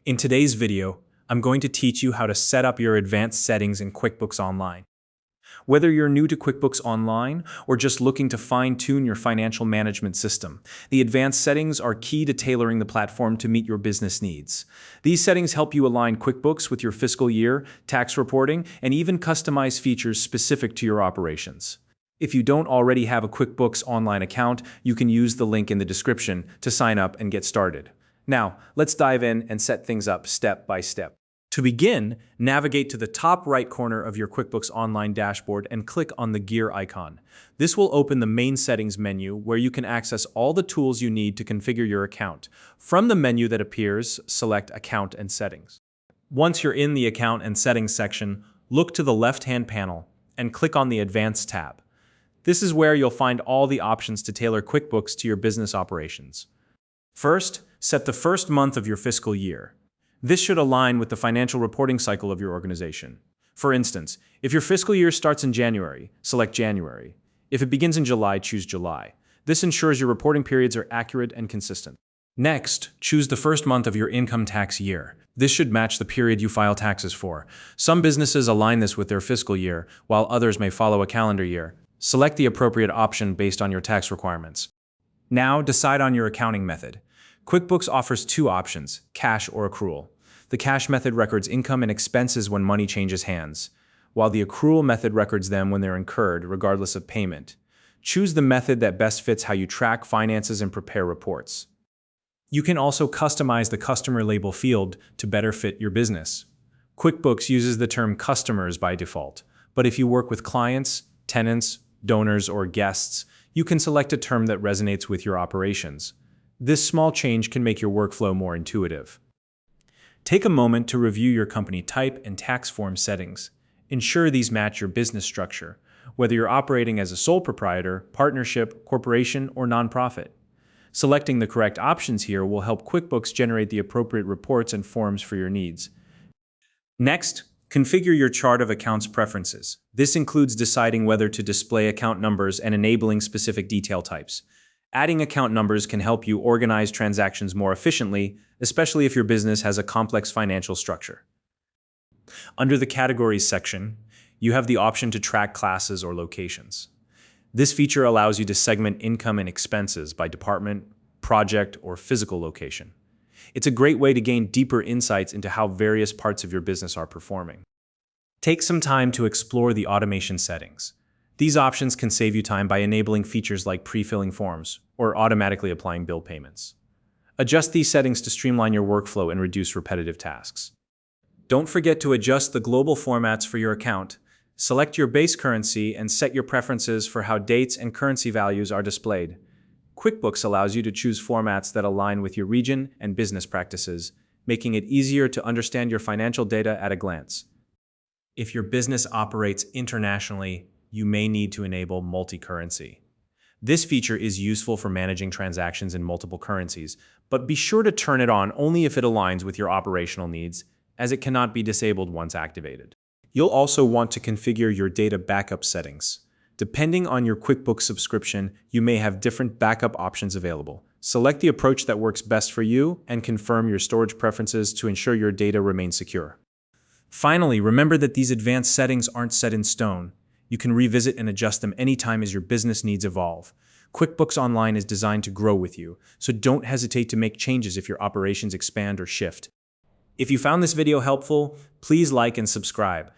In today's video, I'm going to teach you how to set up your advanced settings in QuickBooks Online. Whether you're new to QuickBooks Online or just looking to fine-tune your financial management system, the advanced settings are key to tailoring the platform to meet your business needs. These settings help you align QuickBooks with your fiscal year, tax reporting, and even customize features specific to your operations. If you don't already have a QuickBooks Online account, you can use the link in the description to sign up and get started. Now, let's dive in and set things up step by step. To begin, navigate to the top right corner of your QuickBooks Online dashboard and click on the gear icon. This will open the main settings menu where you can access all the tools you need to configure your account. From the menu that appears, select Account and Settings. Once you're in the Account and Settings section, look to the left-hand panel and click on the Advanced tab. This is where you'll find all the options to tailor QuickBooks to your business operations. First, set the first month of your fiscal year. This should align with the financial reporting cycle of your organization. For instance, if your fiscal year starts in January, select January. If it begins in July, choose July. This ensures your reporting periods are accurate and consistent. Next, choose the first month of your income tax year. This should match the period you file taxes for. Some businesses align this with their fiscal year, while others may follow a calendar year. Select the appropriate option based on your tax requirements. Now, decide on your accounting method. QuickBooks offers two options, cash or accrual. The cash method records income and expenses when money changes hands, while the accrual method records them when they're incurred, regardless of payment. Choose the method that best fits how you track finances and prepare reports. You can also customize the customer label field to better fit your business. QuickBooks uses the term customers by default, but if you work with clients, tenants, donors, or guests, you can select a term that resonates with your operations. This small change can make your workflow more intuitive. Take a moment to review your company type and tax form settings. Ensure these match your business structure, whether you're operating as a sole proprietor, partnership, corporation, or nonprofit. Selecting the correct options here will help QuickBooks generate the appropriate reports and forms for your needs. Next, configure your chart of accounts preferences. This includes deciding whether to display account numbers and enabling specific detail types. Adding account numbers can help you organize transactions more efficiently, especially if your business has a complex financial structure. Under the Categories section, you have the option to track classes or locations. This feature allows you to segment income and expenses by department, project, or physical location. It's a great way to gain deeper insights into how various parts of your business are performing. Take some time to explore the automation settings. These options can save you time by enabling features like pre-filling forms or automatically applying bill payments. Adjust these settings to streamline your workflow and reduce repetitive tasks. Don't forget to adjust the global formats for your account. Select your base currency and set your preferences for how dates and currency values are displayed. QuickBooks allows you to choose formats that align with your region and business practices, making it easier to understand your financial data at a glance. If your business operates internationally, you may need to enable multicurrency. This feature is useful for managing transactions in multiple currencies, but be sure to turn it on only if it aligns with your operational needs, as it cannot be disabled once activated. You'll also want to configure your data backup settings. Depending on your QuickBooks subscription, you may have different backup options available. Select the approach that works best for you and confirm your storage preferences to ensure your data remains secure. Finally, remember that these advanced settings aren't set in stone. You can revisit and adjust them anytime as your business needs evolve. QuickBooks Online is designed to grow with you, so don't hesitate to make changes if your operations expand or shift. If you found this video helpful, please like and subscribe.